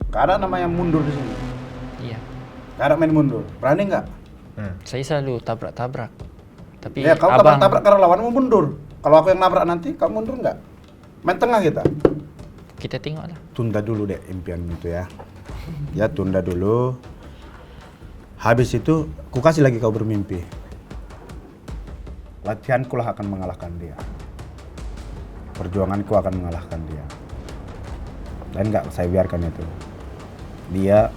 Gak ada namanya mundur di sini. Iya. Gak ada main mundur. Berani nggak? Saya selalu tabrak-tabrak. Tapi Ya kau abang tabrak-tabrak karena lawanmu mundur. Kalau aku yang nabrak nanti, kau mundur nggak? Main tengah kita. kita tengoklah. Tunda dulu deh impian itu ya. Ya tunda dulu. Habis itu, ku kasih lagi kau bermimpi. Latihanku lah akan mengalahkan dia. Perjuanganku akan mengalahkan dia. Dan nggak saya biarkan itu. Dia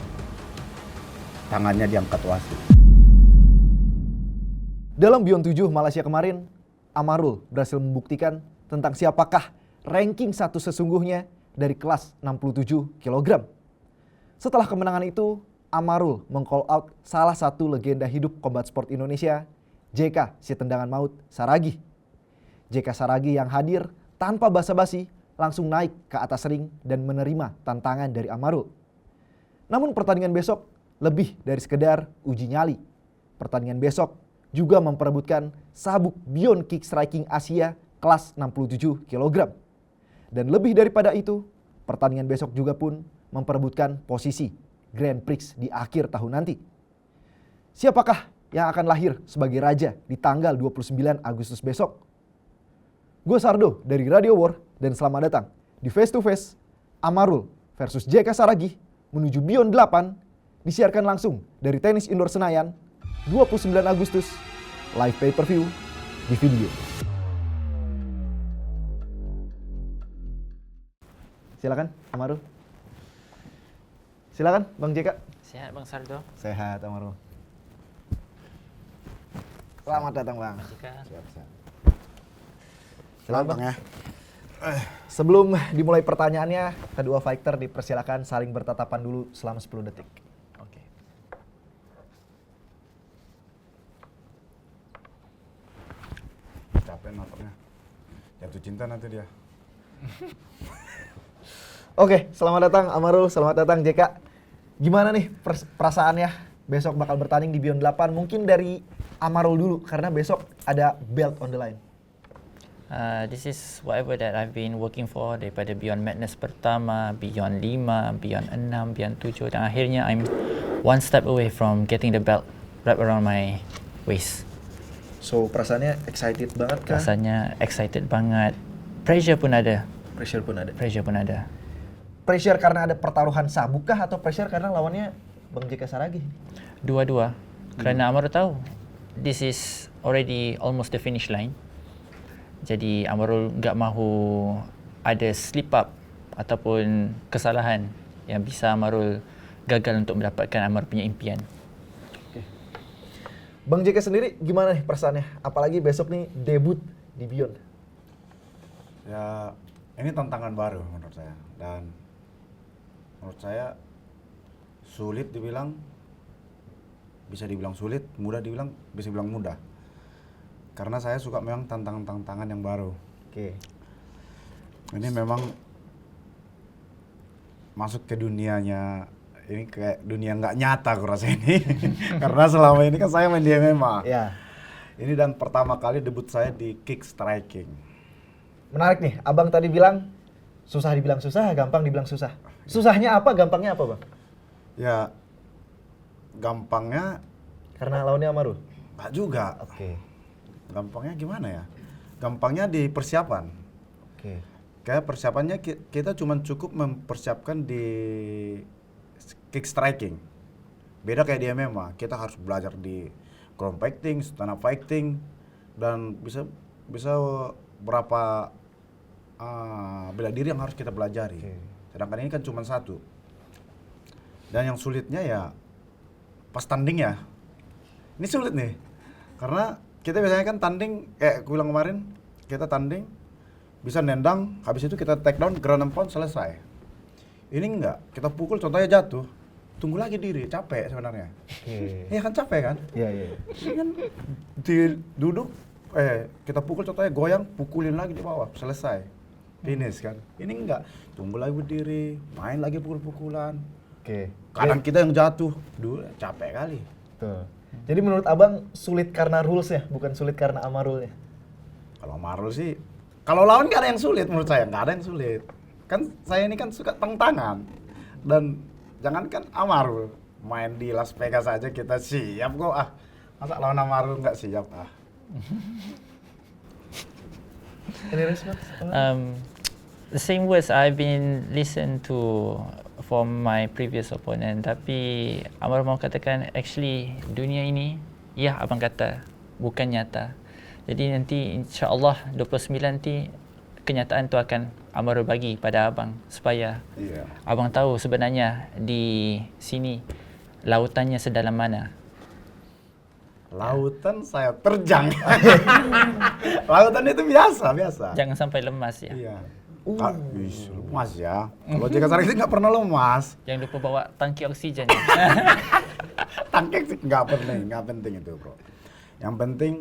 tangannya diangkat wasit. Dalam Beyond 7 Malaysia kemarin, Amarul berhasil membuktikan tentang siapakah ranking satu sesungguhnya dari kelas 67 kg. Setelah kemenangan itu, Amarul meng-call out salah satu legenda hidup combat sport Indonesia, JK si tendangan maut Saragih. JK Saragih yang hadir tanpa basa-basi langsung naik ke atas ring dan menerima tantangan dari Amarul. Namun pertandingan besok lebih dari sekedar uji nyali. Pertandingan besok juga memperebutkan sabuk Beyond Kick Striking Asia kelas 67 kg. Dan lebih daripada itu, pertandingan besok juga pun memperebutkan posisi Grand Prix di akhir tahun nanti. Siapakah yang akan lahir sebagai raja di tanggal 29 Agustus besok? Gue Sardo dari Radio War dan selamat datang di Face to Face Amarul versus JK Saragih menuju Beyond 8 disiarkan langsung dari Tenis Indoor Senayan 29 Agustus live pay per view di video. Silakan Amarul. Silakan Bang JK. Sehat Bang Sardo. Sehat Amarul. Selamat datang Bang. Jika Selamat Bang ya. Sebelum dimulai pertanyaannya, kedua fighter dipersilakan saling bertatapan dulu selama 10 detik. Oke. Capek nontonnya. Jatuh cinta nanti dia. Oke, selamat datang Amarul, selamat datang JK. Gimana nih perasaannya besok bakal bertanding di Beyond 8? Mungkin dari Amarul dulu karena besok ada belt on the line. This is whatever that I've been working for daripada Beyond Madness pertama, Beyond 5, Beyond 6, Beyond 7 dan akhirnya I'm one step away from getting the belt wrapped around my waist. So perasaannya excited banget kan? Rasanya excited banget. Pressure pun ada. Pressure pun ada. Pressure pun ada. Pressure karena ada pertaruhan sabuk kah atau pressure karena lawannya Bang JK Saragih? Dua-dua. Kerana Amarul tahu this is already almost the finish line. Jadi Amarul enggak mahu ada slip up ataupun kesalahan yang bisa Amarul gagal untuk mendapatkan Amarul punya impian. Bang JK sendiri gimana nih perasaannya? Apalagi besok nih debut di Beyond. Ya, ini tantangan baru menurut saya. Dan menurut saya sulit dibilang, bisa dibilang sulit, mudah dibilang, bisa dibilang mudah. Karena saya suka memang tantangan-tantangan yang baru. Oke. Ini memang masuk ke dunianya, ini kayak dunia nggak nyata aku rasa ini. Karena selama ini kan saya main di MMA. Ya. Ini dan pertama kali debut saya di kick striking. Menarik nih, Abang tadi bilang susah dibilang susah, gampang dibilang susah. Susahnya apa, gampangnya apa Bang? Ya, gampangnya Karena lawannya Amarul? nggak juga. Oke. Gampangnya gimana ya? Gampangnya di persiapan. Oke. Kayak persiapannya kita cuma cukup mempersiapkan di kick striking. Beda kayak di MMA, kita harus belajar di ground fighting, stand up fighting, dan bisa berapa bela diri yang harus kita pelajari. Oke. Sedangkan ini kan cuma satu. Dan yang sulitnya ya pas tanding ya. Ini sulit nih. Karena kita biasanya kan tanding, kayak aku bilang kemarin, kita tanding, bisa nendang, habis itu kita take down, ground and pound, selesai. Ini enggak, kita pukul contohnya jatuh, tunggu lagi diri, capek sebenarnya. Oke. Iya kan capek kan? Iya, iya. Ini kan duduk, kita pukul contohnya goyang, pukulin lagi di bawah, selesai. Finish kan? Ini enggak, tunggu lagi berdiri, main lagi pukul-pukulan. Oke. Kadang kita yang jatuh, dulu capek kali. Tuh. Jadi menurut Abang sulit karena rules ya, bukan sulit karena Amarulnya? Kalau Marul sih, kalau lawan nggak ada yang sulit menurut saya, nggak ada yang sulit. Kan saya ini kan suka tantangan dan jangankan Amarul, main di Las Vegas aja kita siap kok ah. Masa lawan Amarul nggak siap ah. Any response? The same words I've been listen to from my previous opponent, tapi Amar mau katakan actually dunia ini, ya abang kata bukan nyata. Jadi nanti insya-Allah 29 nanti kenyataan tu akan Amar bagi pada abang supaya abang tahu sebenarnya di sini lautannya sedalam mana. Lautan saya terjang. Lautan itu biasa. Jangan sampai lemas ya. Iya. Lemas ya. Kalau JK Saragih nggak pernah lemas. Jangan lupa bawa tangki oksigen. Tangki sih nggak penting itu bro. Yang penting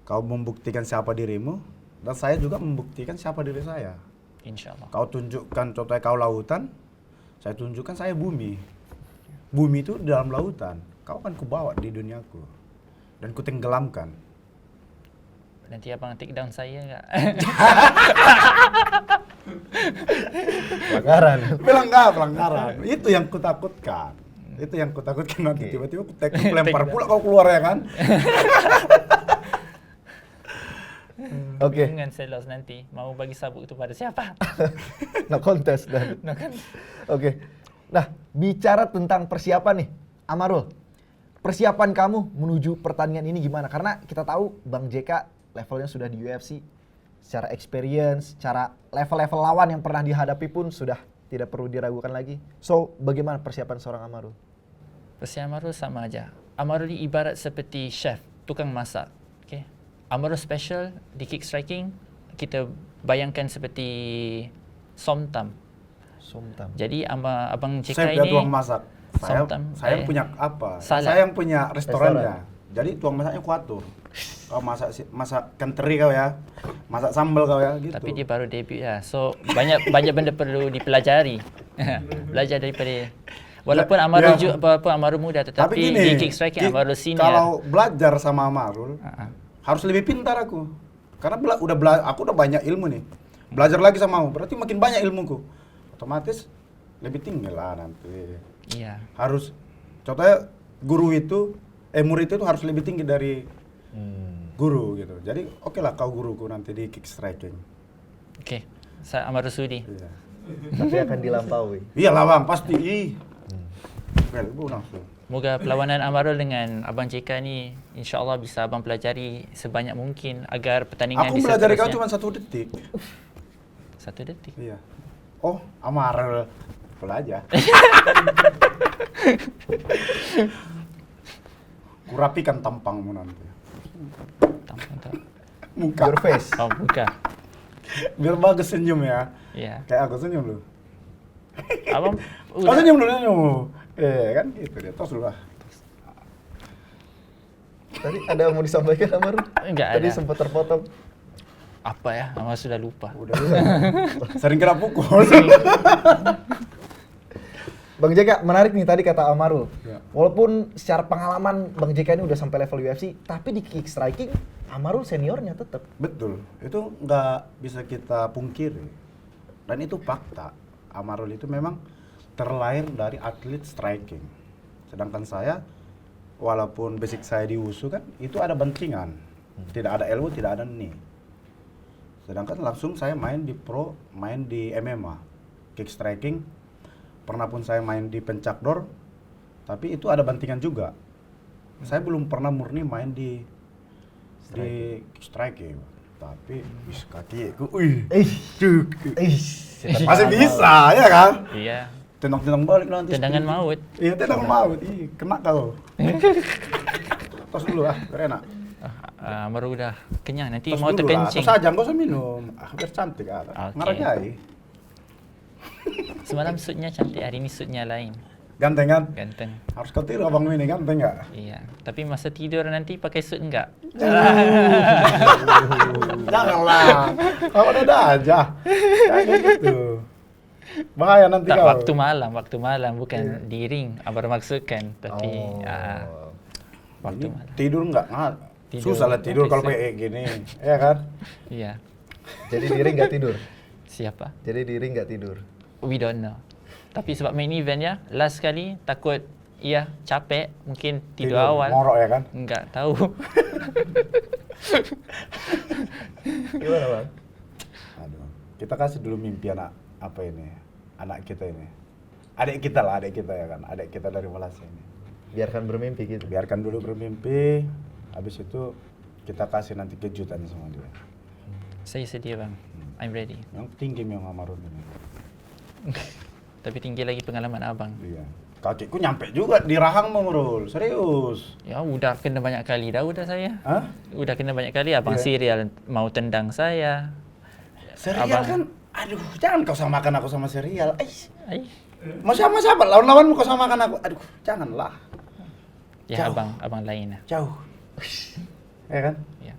kau membuktikan siapa dirimu dan saya juga membuktikan siapa diri saya. Insyaallah. Kau tunjukkan contohnya kau lautan, saya tunjukkan saya bumi. Bumi itu di dalam lautan. Kau kan kubawa di duniaku dan kutenggelamkan. Nanti abang take down saya enggak? Pelanggaran. Itu yang kutakutkan. Nanti tiba-tiba ku lempar pula kau keluar ya kan? Oke. Dengan selos nanti mau bagi sabuk itu pada siapa? No contest dan. Oke. Nah, bicara tentang persiapan nih, Amarul. Persiapan kamu menuju pertandingan ini gimana? Karena kita tahu Bang JK levelnya sudah di UFC. Secara experience, secara level-level lawan yang pernah dihadapi pun sudah tidak perlu diragukan lagi. So, bagaimana persiapan seorang Amarul? Persiapan Amarul sama aja. Amarul ibarat seperti chef, tukang masak. Okay? Amarul special di kick striking, kita bayangkan seperti somtam. Jadi abang JK Chef ini dia tuang masak. Saya punya apa? Saya yang punya restorannya. Jadi tuang masaknya kuatur. Kau masak ikan teri kau ya, masak sambal kau ya, gitu. Tapi dia baru debut ya, so banyak benda perlu dipelajari. Belajar daripada walaupun Amarul muda, tetapi gini, di kick striking Amarul senior. Kalau belajar sama Amarul, harus lebih pintar aku. Karena aku udah banyak ilmu nih. Belajar lagi sama aku, berarti makin banyak ilmuku. Otomatis lebih tinggi lah nanti. Iya. Harus, contohnya murid itu harus lebih tinggi dari guru gitu. Jadi oke lah kau guruku nanti di kick striking. Oke, saya Amarul sudi. Iya. Tapi akan dilampaui. Iya lah bang, pasti. Langsung. Moga perlawanan Amarul dengan Abang JK ni insya-Allah bisa abang pelajari sebanyak mungkin agar pertandingan Aku belajar kau cuma 1 detik. 1 detik. Iya. Oh, Amarul. Belajar. Kurapikan tampangmu nanti. Tampang tak. Muka. Your face. Oh, muka. Biar bagus senyum ya. Iya. Kayak aku senyum lu. Abang Oh, senyum dulu. Kan gitu dia. Tos dulu lah. Tadi ada yang mau disampaikan Amarul? Enggak Tadi ada. sempat terpotong. Apa ya? Amarul sudah lupa. Udah. Sering kena pukul. Bang JK, menarik nih tadi kata Amarul. Ya. Walaupun secara pengalaman Bang JK ini udah sampai level UFC, tapi di kick striking Amarul seniornya tetap. Betul. Itu nggak bisa kita pungkiri. Dan itu fakta. Amarul itu memang terlahir dari atlet striking. Sedangkan saya, walaupun basic saya di wushu kan, itu ada bantingan. Tidak ada elbow, tidak ada knee. Sedangkan langsung saya main di MMA. Kick striking, pernah pun saya main di pencak door, tapi itu ada bantingan juga. Saya belum pernah murni main di kick striking. Tapi, kakiku, masih bisa, ya kan? Iya. Tendang-tendang balik nanti. Tendangan maut. Iya, tendangan maut. Kena kau. Tos dulu biar enak. Amarul udah kenyang, nanti Tos mau dulu lah. terkencing. Tos aja, nggak usah minum. Biar cantik. Oke. Ngarajai. Semalam suitnya cantik, hari ini suitnya lain. Ganteng kan? Ganteng. Harus kau tiru abang ini, ganteng nggak? Iya. Tapi masa tidur nanti pakai suit enggak? Janganlah. Kau ada aja. Kayak gitu. Bahaya nanti Tak, kau. waktu malam bukan di ring. Abang maksudkan, tapi waktu Ini malam. tidur nggak? Tidur. Susah lah tidur kalau Oke, kayak gini. Ya kan? Iya. Jadi di ring nggak tidur. Siapa? Jadi di ring nggak tidur. We don't know. Tapi sebab main event ya, last kali takut capek, mungkin tidur awal. Ngorok ya kan? Enggak tahu. Gimana bang? Aduh, kita kasih dulu mimpi anak kita ini. Adik kita ya kan, adik kita dari Malaysia ini. Biarkan bermimpi gitu. Biarkan dulu bermimpi, habis itu kita kasih nanti kejutan sama dia. Saya sedia bang, I'm ready. Yang tinggi yang Amarul ini. Tapi tinggi lagi pengalaman abang. Iya. Kakiku nyampe juga di rahang Amarul, serius. Ya udah kena banyak kali dah saya. Hah? Udah kena banyak kali abang serial mau tendang saya. Serial Abang- kan, aduh jangan kau samakan aku sama serial. Ai. Mau sama siapa? Lawan-lawanmu kau samakan aku. Aduh, janganlah. Ya Jauh. abang lain lah. Jauh. Ya kan? Ya.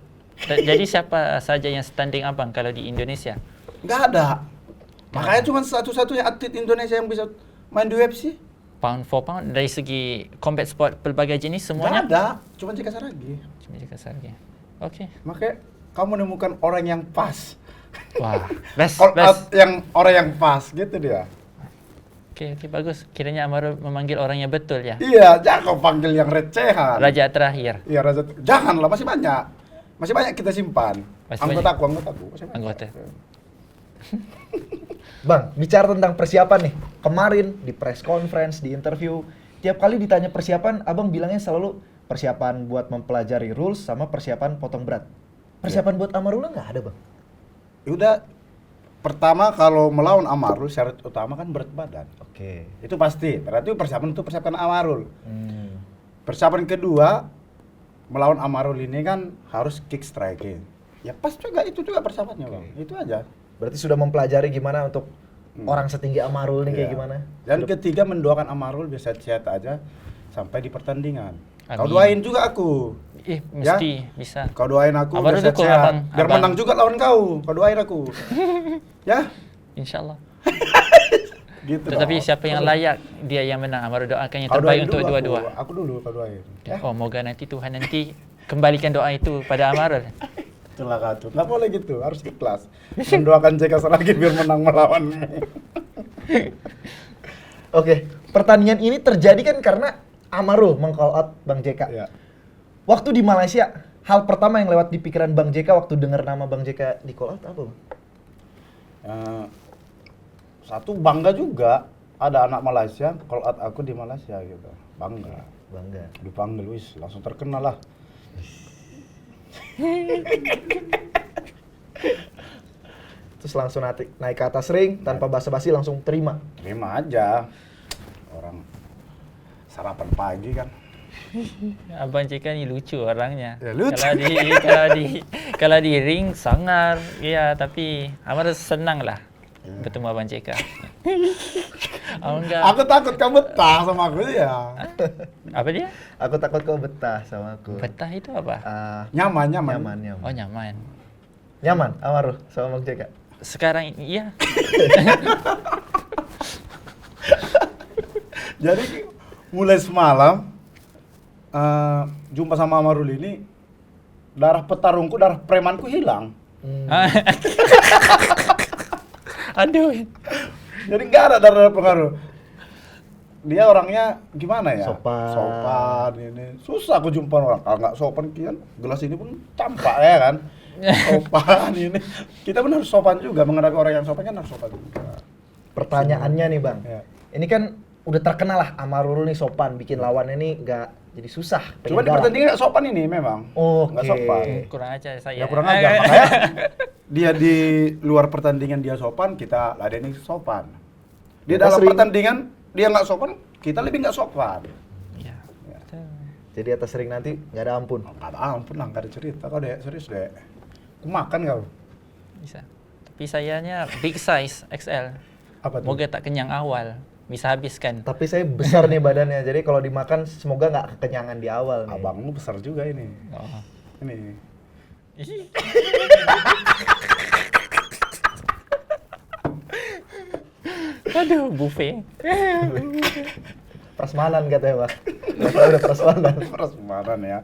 Jadi siapa saja yang standing abang kalau di Indonesia? Nggak ada. Makanya cuma satu-satunya atlet Indonesia yang bisa main di UFC. Pound for pound dari segi combat sport pelbagai jenis Nggak semuanya? ada. Cuma Jika Saragi. Cuma jika sarga. Oke. Makanya kamu menemukan orang yang pas. Wah, best. Call out yang orang yang pas gitu dia. Oke, bagus. Kiranya Amarul memanggil orang yang betul ya. Iya, jangan kau panggil yang recehan. Raja terakhir. Iya, raja. Janganlah, masih banyak. Masih banyak kita simpan. Masih Anggotaku masih banyak. Anggota. Bang, bicara tentang persiapan nih. Kemarin di press conference, di interview, tiap kali ditanya persiapan, abang bilangnya selalu persiapan buat mempelajari rules sama persiapan potong berat. Persiapan buat Amarullah nggak ada bang? Ya udah, pertama kalau melawan Amarul syarat utama kan berat badan. Oke. Itu pasti. Berarti persiapan Amarul. Persiapan kedua, melawan Amarul ini kan harus kick striking. Ya pas juga, itu juga persiapannya bang. Itu aja. Berarti sudah mempelajari gimana untuk orang setinggi Amarul nih kayak Iya. gimana? Dan ketiga mendoakan Amarul biasa sehat aja sampai di pertandingan. Kau Amin. doain juga aku. Mesti bisa. Kau doain aku Amarul biar dukung sehat-sehat. abang. Biar Abang. menang juga lawan kau. Kau doain aku. Ya? Insyaallah. Gitu. Tetapi dong. siapa yang layak dia yang menang. Amarul doakan yang Kau terbaik doain untuk dulu dua-dua. Aku dulu kau doain. Ya? Oh, moga nanti Tuhan nanti kembalikan doa itu pada Amarul. Itulah kacau. Nggak boleh gitu, harus ikhlas. Mendoakan JK Saragi biar menang melawanmu. Oke, pertandingan ini terjadi kan karena Amarul meng-call out Bang JK. Ya. Waktu di Malaysia, hal pertama yang lewat di pikiran Bang JK waktu dengar nama Bang JK di call out apa bang? Satu bangga juga ada anak Malaysia call out aku di Malaysia gitu. Bangga. Bangga. Dipanggil wis langsung terkenal lah. Terus langsung naik ke atas ring tanpa basa-basi langsung terima. Terima aja. Orang sarapan pagi kan. Abang JK ni lucu orangnya. Ya, lucu. Kalau di ring sangar, ya tapi Amarul senang lah bertemu Abang JK. Oh enggak. Aku takut kamu betah sama aku ya. Apa dia? Aku takut kau betah sama aku. Betah itu apa? Nyaman. Nyaman. Oh nyaman. Nyaman Amarul sama Bang JK. Sekarang iya. Jadi mulai semalam jumpa sama Amarul ini darah petarungku, darah premanku hilang. Aduh. Jadi nggak ada darah pengaruh. Dia orangnya gimana ya? Sopan. Ini. Susah aku jumpa orang. Kalau nggak sopan kian, gelas ini pun campak ya kan? Sopan ini. Kita pun harus sopan juga. Menghadapi orang yang sopan kan harus sopan juga. Pertanyaannya nih bang, Ya. ini kan udah terkenal lah Amarul nih sopan, bikin lawannya nih nggak jadi susah. Cuma di pengen pertandingan nggak sopan ini memang. Oke. Nggak sopan. Kurang aja saya. Ya kurang aja. Makanya dia di luar pertandingan dia sopan, kita ladeni sopan. Di Kita dalam sering- pertandingan dia nggak sopan, kita lebih nggak sopan. Iya. Jadi atas ring nanti nggak ada ampun. Nggak ada ampun lah, nggak ada cerita kau dek, serius dek. Aku makan kau. Bisa. Tapi sayanya big size XL. Apa tuh? Moga tak kenyang awal. Bisa habiskan. Tapi saya besar nih badannya, jadi kalau dimakan semoga nggak kekenyangan di awal nih. Abangmu besar juga ini. Oh. Ini. Aduh, buffet. Prasmanan katanya bang. Udah prasmanan. Prasmanan ya.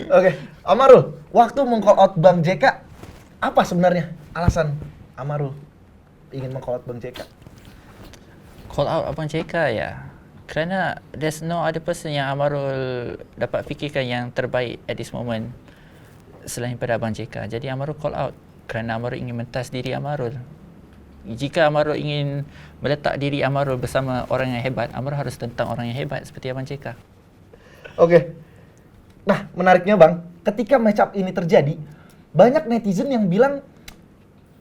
Oke, Amarul, waktu meng-call out Bang JK, apa sebenarnya alasan Amarul ingin meng-call out Bang JK? call out Abang JK ya. Kerana there's no other person yang Amarul dapat fikirkan yang terbaik at this moment selain pada Abang JK. Jadi Amarul call out kerana Amarul ingin mentas diri Amarul. Jika Amarul ingin meletak diri Amarul bersama orang yang hebat, Amarul harus tentang orang yang hebat seperti Abang JK. Oke. Nah, menariknya Bang, ketika match up ini terjadi, banyak netizen yang bilang,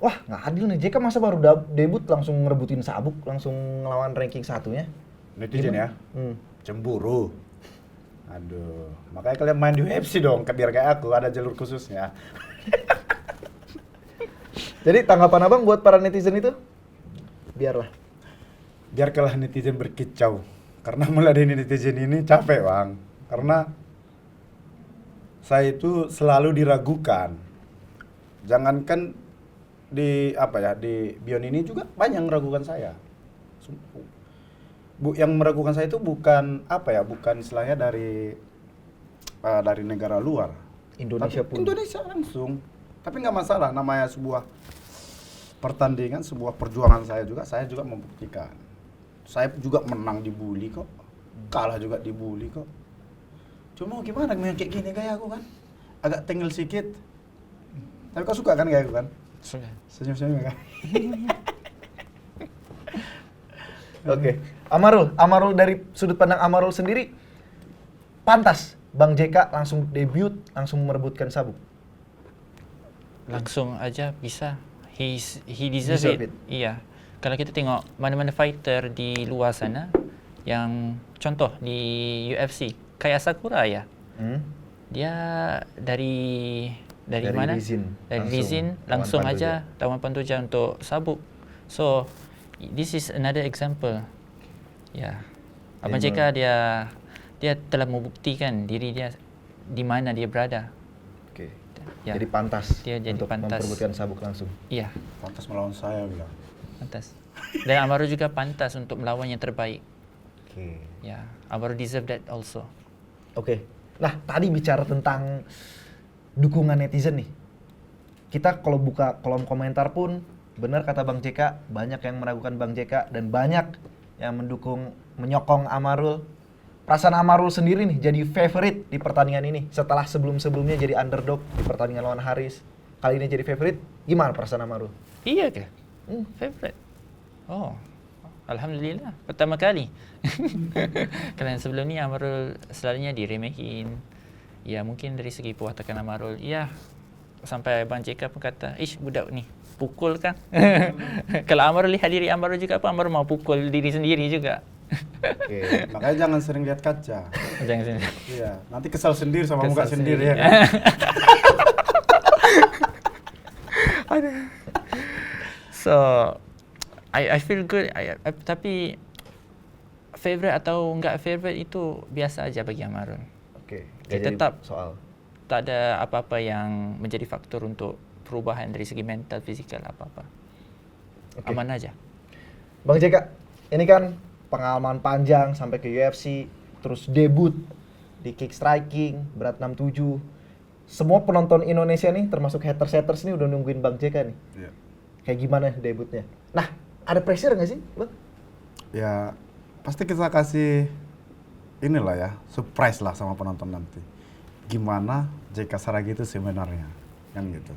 wah nggak adil nih, JK masa baru debut langsung ngerebutin sabuk, langsung ngelawan ranking satunya. Netizen ya, Hmm. cemburu. Aduh, makanya kalian main di UFC dong, biar kayak aku ada jalur khususnya. Jadi tanggapan Abang buat para netizen itu? Biarkanlah netizen berkicau. Karena meladeni netizen ini capek Bang. Karena saya itu selalu diragukan. Jangankan di Bion ini juga banyak yang meragukan saya. Yang meragukan saya itu bukan bukan istilahnya dari negara luar. Indonesia Tapi pun. Indonesia langsung. Tapi nggak masalah, namanya sebuah pertandingan, sebuah perjuangan saya juga membuktikan. Saya juga menang dibully kok, kalah juga dibully kok. Cuma gimana main kayak gini kayak aku kan, agak tengil sedikit. Tapi kau suka kan kayak aku kan? Sudah. Senyum-senyum kan? Oke. Amarul dari sudut pandang Amarul sendiri, pantas Bang JK langsung debut, langsung merebutkan sabuk. Langsung aja bisa. He deserve it. Iya. Kalau kita tengok mana-mana fighter di luar sana yang contoh di UFC, kayak Sakura ya. Dia dari mana? Dari Rizin langsung aja tawan Pantoja untuk sabuk. So this is another example. Ya. Abang JK dia telah membuktikan diri dia di mana dia berada. Oke. Ya. Jadi pantas Dia jadi untuk pantas. memperebutkan sabuk langsung. Iya, Pantas melawan saya bilang. pantas. Dan Amarul juga pantas untuk melawan yang terbaik. Oke. Ya, Amarul deserve that also. Oke. Nah, tadi bicara tentang dukungan netizen nih. Kita kalau buka kolom komentar pun, benar kata Bang JK, banyak yang meragukan Bang JK dan banyak yang mendukung, menyokong Amarul. Perasaan Amarul sendiri nih jadi favorite di pertandingan ini setelah sebelum-sebelumnya jadi underdog di pertandingan lawan Haris. Kali ini jadi favorite. Gimana perasaan Amarul? Iya ke? Favorite. Oh, alhamdulillah. Pertama kali. Kerana sebelum ni Amarul selalunya diremehin. Ya, mungkin dari segi perwatakan Amarul, ya sampai Abang JK pun kata, "Ish, budak ni pukul kan?" Kalau Amarul lihat diri Amarul juga apa, Amarul mau pukul diri sendiri juga. Oke. Makanya jangan sering lihat kaca. Jangan sini. Iya, nanti kesal sendiri sama Kesal muka sendiri ya sendiri. kan. So, I feel good. Tapi favorite atau enggak favorite itu biasa aja bagi Amarul. Oke. Kita Jadi tetap soal. Tak ada apa-apa yang menjadi faktor untuk perubahan dari segi mental, fizikal, apa-apa. Oke. Aman aja. Bang JK, ini kan pengalaman panjang sampai ke UFC, terus debut di kick striking, berat 67. Semua penonton Indonesia nih, termasuk haters-haters nih udah nungguin Bang JK nih. Iya. Kayak gimana debutnya? Nah, ada pressure nggak sih, Bang? Ya, pasti kita kasih inilah ya, surprise lah sama penonton nanti. Gimana JK Saragi itu sebenarnya, kan gitu.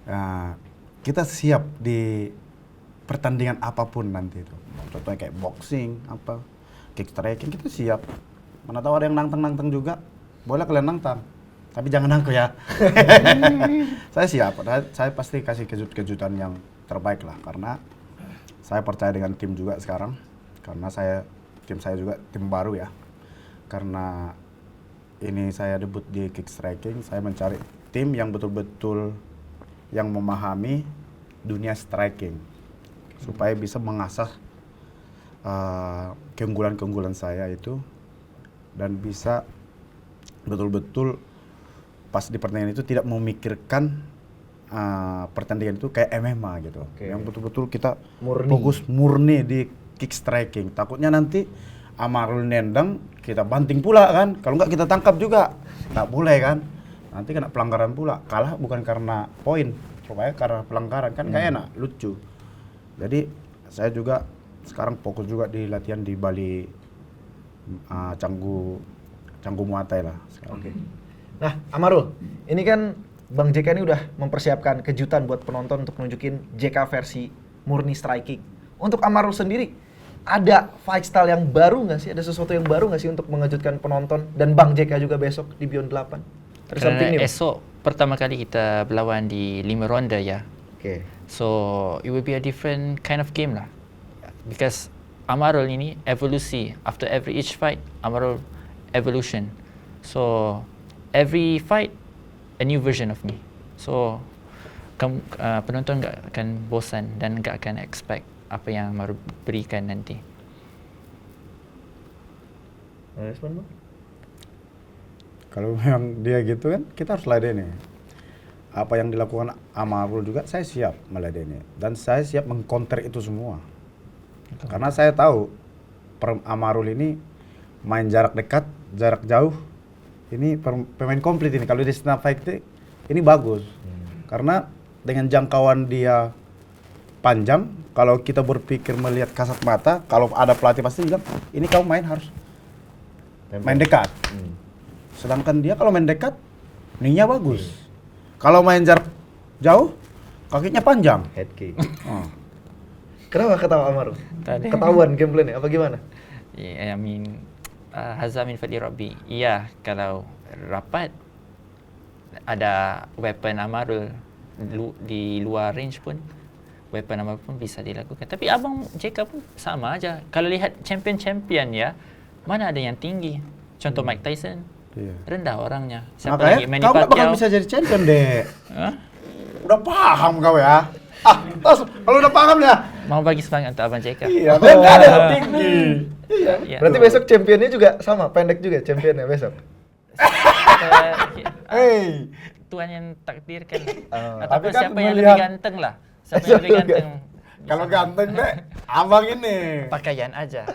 Nah, kita siap di pertandingan apapun nanti itu. Contohnya kayak boxing, apa, kick striking, kita siap. Mana tahu ada yang nantang-nantang juga, boleh kalian nantang. Tapi jangan aku ya. Saya siap, saya pasti kasih kejutan yang terbaik lah. Karena saya percaya dengan tim juga sekarang. Karena tim saya juga tim baru ya. Karena ini saya debut di kick striking, saya mencari tim yang betul-betul yang memahami dunia striking. Supaya bisa mengasah keunggulan-keunggulan saya itu. Dan bisa betul-betul pas di pertandingan itu tidak memikirkan pertandingan itu kayak MMA gitu. Oke. Yang betul-betul kita Murni. fokus murni di kick striking. Takutnya nanti Amarul nendang, kita banting pula kan. Kalau nggak kita tangkap juga. Nggak boleh kan. Nanti kena pelanggaran pula. Kalah bukan karena poin, supaya karena pelanggaran kan nggak enak, lucu. Jadi saya juga sekarang fokus juga di latihan di Bali, Canggu Muay Thai lah sekarang. Oke. Nah, Amarul, ini kan Bang JK ini udah mempersiapkan kejutan buat penonton untuk nunjukin JK versi murni striking. Untuk Amarul sendiri, ada fight style yang baru nggak sih? Ada sesuatu yang baru nggak sih untuk mengejutkan penonton dan Bang JK juga besok di Beyond 8? Ada something Kerana new? esok pertama kali kita berlawan di 5 ronde ya. Oke. So it will be a different kind of game lah. Because Amarul ini evolusi. After each fight, Amarul evolution. So every fight a new version of me. So penonton nggak akan bosan dan nggak akan expect apa yang Amarul berikan nanti. Respon Bang? Kalau memang dia gitu kan, kita harus ladeni. Apa yang dilakukan Amarul juga saya siap meladeni. Dan saya siap mengcounter itu semua. Karena saya tahu Amarul ini main jarak dekat, jarak jauh. Ini pemain komplit ini. Kalau di stand up fight ini bagus. Karena dengan jangkauan dia panjang, kalau kita berpikir melihat kasat mata, kalau ada pelatih pasti bilang, ini kamu main harus main dekat. Sedangkan dia kalau main dekat, kneenya bagus. Kalau main jarak jauh, kakinya panjang. Head kick. Oh. Kenapa ketawa Amarul? Tadi. Ketahuan gameplaynya apa gimana? Yeah, I mean, Hazza min fadli Rabbi. Iya, kalau rapat ada weapon Amarul di luar range pun, weapon Amarul pun bisa dilakukan. Tapi abang JK pun sama aja. Kalau lihat champion ya, mana ada yang tinggi? Contoh Mike Tyson, rendah orangnya. Siapa lagi? Makanya Manny kau nggak bakal Pacquiao. bisa jadi champion deh. Hah? Udah paham kau ya? Kalau udah paham ya? Mau bagi semangat untuk abang JK. Iya, kan nggak ada yang tinggi. Iya. Berarti besok championnya juga sama, pendek juga championnya besok. Hey, Tuhan yang takdirkan. tapi Ataupun kan siapa yang melihat- lebih ganteng lah. Siapa yang lebih ganteng. kalau ganteng deh, abang ini. Pakaian aja.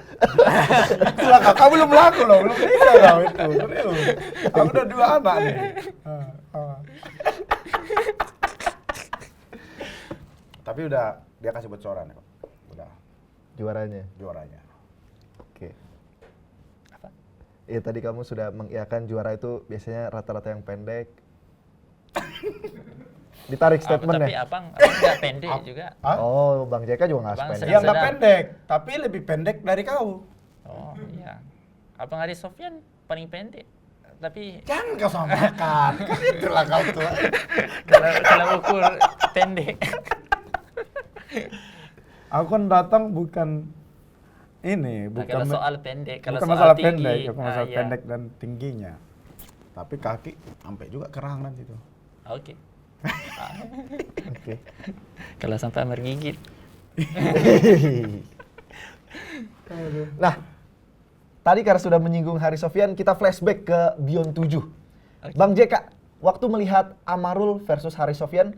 Itulah kau belum laku loh, belum nikah kau itu. Serius. Aku udah 2 anak nih. Tapi udah dia kasih bocoran kok. Udah Juaranya. juaranya. Oke. Iya tadi kamu sudah mengiyakan juara itu biasanya rata-rata yang pendek. Ditarik Tapi statementnya. abang nggak pendek juga. Hah? Oh, Bang JK juga nggak Bang sependek. Iya nggak sedang. pendek, tapi lebih pendek dari kau. Oh iya. Abang Ari Sofyan paling pendek. Tapi Jangan kau samakan, kan itulah kau tuh. kalau ukur pendek. Aku kan datang bukan ini, Nah, bukan kalau soal pendek, kalau bukan soal masalah tinggi, pendek, bukan masalah iya. pendek dan tingginya. Tapi kaki sampai juga kerangan situ. Oke. Oke. Kalau sampai mergigit. Nah, tadi karena sudah menyinggung Hari Sofyan, kita flashback ke Beyond 7. Oke. Bang JK, waktu melihat Amarul versus Hari Sofyan,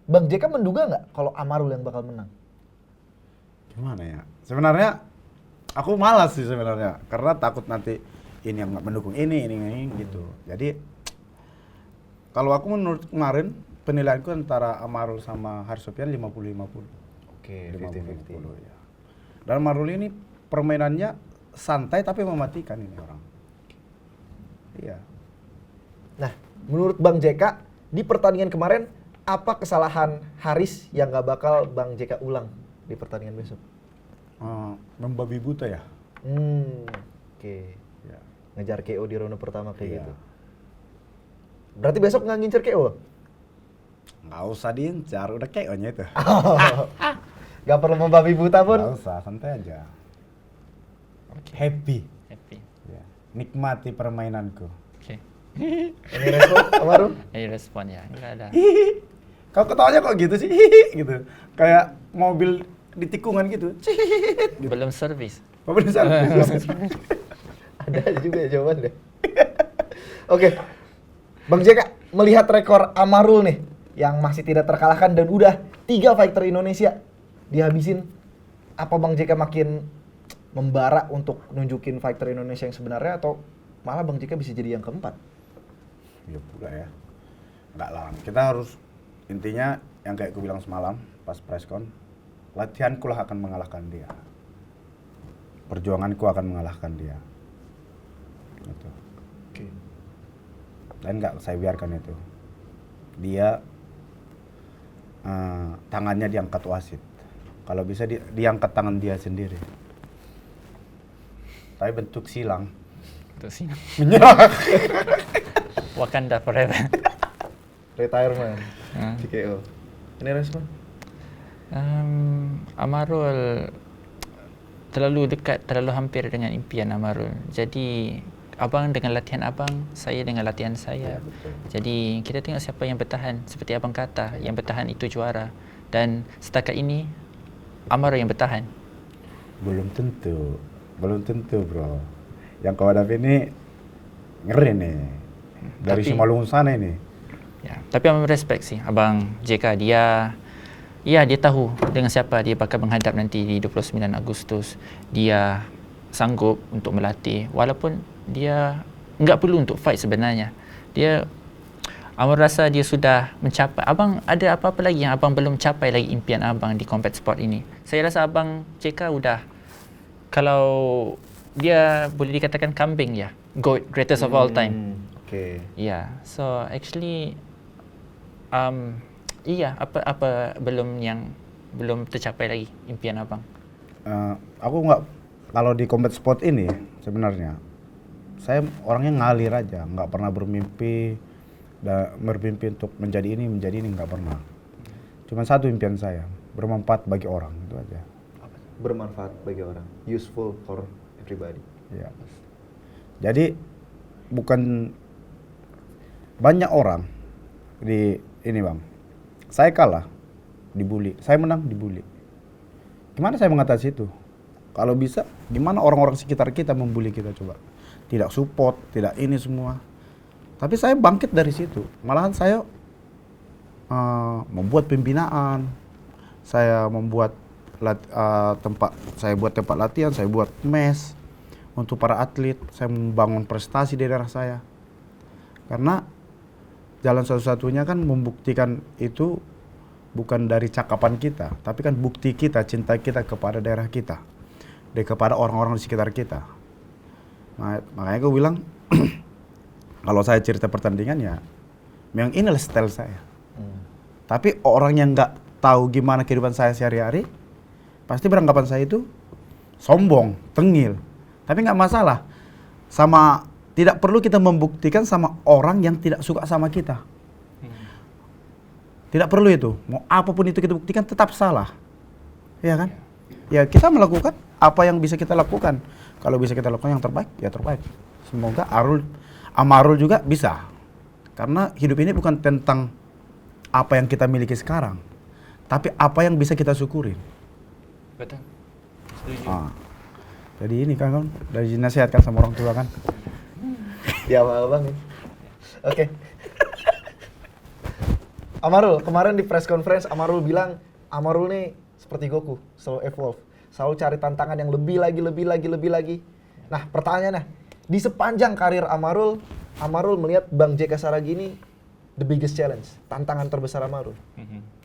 Bang JK menduga nggak kalau Amarul yang bakal menang? Gimana ya? Sebenarnya aku malas sih sebenarnya, karena takut nanti ini yang nggak mendukung ini gitu. Jadi kalau aku menurut kemarin penilaianku antara Amarul sama Hari Sofyan 50-50. Oke, 50-50 ya. Dan Amarul ini permainannya santai tapi mematikan ini orang. Iya. Nah, menurut Bang JK, di pertandingan kemarin, apa kesalahan Haris yang nggak bakal Bang JK ulang di pertandingan besok? Membabi buta ya. Oke. Ya. Ngejar KO di ronde pertama kayak Iya. gitu. Berarti besok nggak ngincer KO? Nggak usah diincar, udah KO-nya itu. Gak perlu membabi buta pun? Nggak usah, santai aja. Happy. Happy. Ya. Nikmati permainanku. Oke. Ini respon, Amarul? Ini respon ya. Enggak ada. Kau ketawanya kok gitu sih? Gitu. Kayak mobil di tikungan gitu. Belum servis. Mobil di sana. Ada juga ya jawaban deh. Oke, Bang JK, melihat rekor Amarul nih, yang masih tidak terkalahkan dan udah 3 fighter Indonesia dihabisin, apa Bang JK makin membara untuk nunjukin fighter Indonesia yang sebenarnya, atau malah Bang JK bisa jadi yang keempat? Ya pula ya. Enggak lah. Kita harus intinya yang kayak aku bilang semalam pas press con, latihanku lah akan mengalahkan dia. perjuanganku akan mengalahkan dia. Gitu. Oke. Dan nggak saya biarkan itu. Dia tangannya diangkat wasit. Kalau bisa diangkat tangan dia sendiri. Tapi bentuk silang. Untuk sini. Menyerah. Wakanda forever. Retirement. Hmm. TKO. Ini respon? Amarul terlalu dekat, terlalu hampir dengan impian Amarul. Jadi abang dengan latihan abang, saya dengan latihan saya. Jadi kita tengok siapa yang bertahan. Seperti abang kata, yang bertahan itu juara. Dan setakat ini Amarul yang bertahan. Belum tentu bro. Yang kau hadapi ini ngeri nih. Dari Tapi- Simalungun sana ini. Ya, tapi abang respect sih abang JK. Dia tahu dengan siapa dia bakal menghadap nanti di 29 Agustus. Dia sanggup untuk melatih walaupun dia enggak perlu untuk fight sebenarnya. Abang rasa dia sudah mencapai. Abang ada apa-apa lagi yang abang belum capai lagi impian abang di combat sport ini? Saya rasa abang JK udah, kalau dia boleh dikatakan kambing ya, GOAT, greatest of all time. Oke. Yeah, so actually, apa belum tercapai lagi impian abang? Aku nggak, kalau di combat sport ini sebenarnya saya orangnya ngalir aja, nggak pernah bermimpi untuk menjadi ini nggak pernah. Cuma satu impian saya, bermanfaat bagi orang, itu aja. Bermanfaat bagi orang. Useful for everybody. Ya. Jadi bukan banyak orang di ini bang, saya kalah dibully, saya menang dibully. Gimana saya mengatasi itu? Kalau bisa, gimana orang-orang sekitar kita membuli kita coba? Tidak support, tidak ini semua. Tapi saya bangkit dari situ. Malahan saya membuat pembinaan, saya membuat tempat latihan, saya buat mes untuk para atlet, saya membangun prestasi di daerah saya. Karena jalan satu-satunya kan membuktikan itu bukan dari cakapan kita, tapi kan bukti kita, cinta kita kepada daerah kita, kepada orang-orang di sekitar kita. Makanya gue bilang, kalau saya cerita pertandingan ya, memang inilah style saya. Tapi orang yang nggak tahu gimana kehidupan saya sehari-hari, pasti beranggapan saya itu sombong, tengil. Tapi nggak masalah. Tidak perlu kita membuktikan sama orang yang tidak suka sama kita. Tidak perlu itu. Mau apapun itu kita buktikan tetap salah. Iya kan? Ya kita melakukan apa yang bisa kita lakukan. Kalau bisa kita lakukan yang terbaik, ya terbaik. Semoga Amarul juga bisa. Karena hidup ini bukan tentang apa yang kita miliki sekarang, tapi apa yang bisa kita syukurin. Betul. Setuju. Jadi ini kan dari nasihatkan sama orang tua kan. Ya abang nih. Oke. Amarul, kemarin di press conference Amarul bilang Amarul nih seperti Goku, selalu evolve, selalu cari tantangan yang lebih lagi. Nah, pertanyaannya, di sepanjang karir Amarul melihat Bang JK Saragih ini the biggest challenge, tantangan terbesar Amarul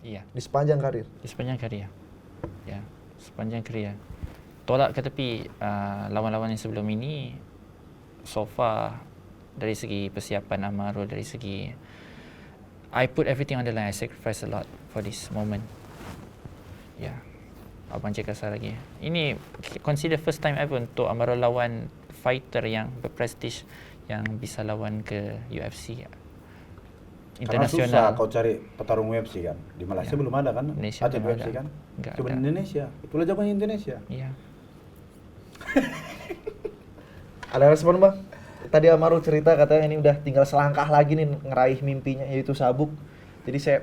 Iya. di sepanjang karir. Di sepanjang karya. Ya, sepanjang karya. Tolak ke tepi lawan-lawan yang sebelum ini, so far dari segi persiapan Amarul, dari segi I put everything on the line. I sacrifice a lot for this moment. Ya, Abang JK Saragih. Ini consider first time ever untuk Amarul lawan fighter yang berprestige, yang bisa lawan ke UFC Karena susah internasional. kau cari petarung UFC kan. Di Malaysia Ya. belum ada kan? Malaysia Atlet belum UFC ada. kan? Nggak Cuma ada. di Indonesia. Itulah jawabannya Indonesia. Iya. Ada respon Bang? Tadi Amarul cerita katanya ini udah tinggal selangkah lagi nih ngeraih mimpinya yaitu sabuk. Jadi saya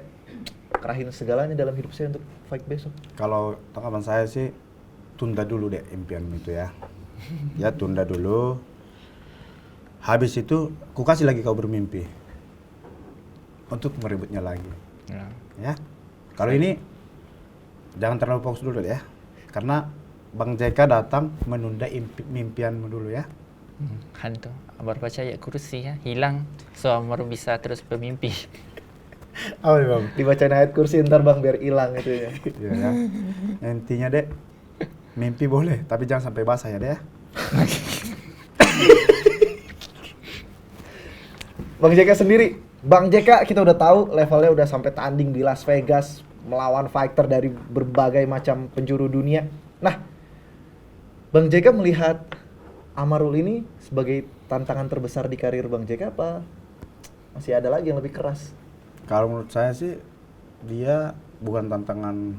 kerahin segalanya dalam hidup saya untuk fight besok. Kalau tanggapan saya sih, tunda dulu deh impian itu ya. Ya tunda dulu. Habis itu, ku kasih lagi kau bermimpi. Untuk merebutnya lagi. Ya. Ya. Kalau ini, jangan terlalu fokus dulu ya. Karena Bang JK datang menunda mimpianmu dulu ya. Hantu. Baru percaya kursi ya, hilang. So baru bisa terus bermimpi. Apa nih Bang? Dibacain ayat kursi ntar Bang biar hilang itu ya. Iya ya. Intinya dek, Mimpi boleh, tapi jangan sampai basah ya deh. Bang JK sendiri, Bang JK kita udah tahu levelnya udah sampai tanding di Las Vegas melawan fighter dari berbagai macam penjuru dunia. Nah, Bang JK melihat Amarul ini sebagai tantangan terbesar di karir Bang JK apa masih ada lagi yang lebih keras? Kalau menurut saya sih dia bukan tantangan,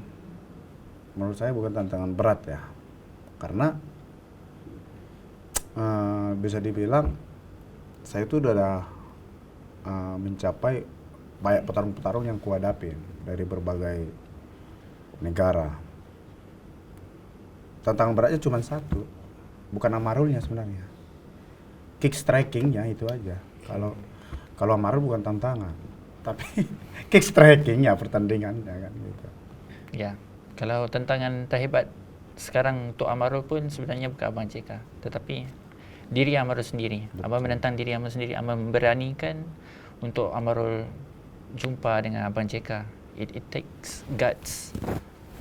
menurut saya bukan tantangan berat ya, karena bisa dibilang saya itu udah mencapai banyak petarung-petarung yang kuhadapin dari berbagai negara. Tantangan beratnya cuma satu, bukan Amarulnya sebenarnya, kick strikingnya itu aja. Kalau Amarul bukan tantangan, tapi kick strikingnya pertandingannya kan gitu. Ya, kalau tantangan terhebat sekarang untuk Amarul pun sebenarnya bukan Abang JK, tetapi diri Amarul sendiri. Abang menentang diri Amarul sendiri, Abang memberanikan untuk Amarul jumpa dengan Abang JK. It takes guts.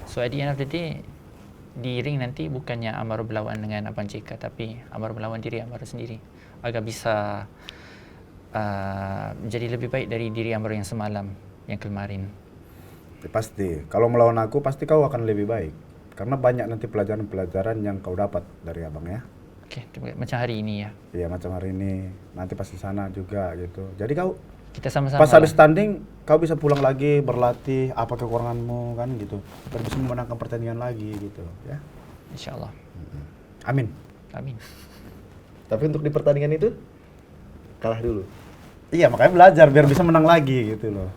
So at the end of the day, di ring nanti bukannya Amarul berlawan dengan Abang JK, tapi Amarul melawan diri Amarul sendiri agar bisa jadi lebih baik dari diri Amarul yang semalam, yang kemarin. Pasti, kalau melawan aku pasti kau akan lebih baik, karena banyak nanti pelajaran-pelajaran yang kau dapat dari abang ya. Oke, macam hari ini ya. Iya, macam hari ini, nanti pasti sana juga gitu. Jadi kau Kita sama-sama pas habis tanding, kau bisa pulang lagi berlatih apa kekuranganmu kan gitu, biar bisa memenangkan pertandingan lagi gitu ya. InsyaAllah. Amin. Amin. Tapi untuk di pertandingan itu kalah dulu. Iya, makanya belajar biar bisa menang lagi gitu loh.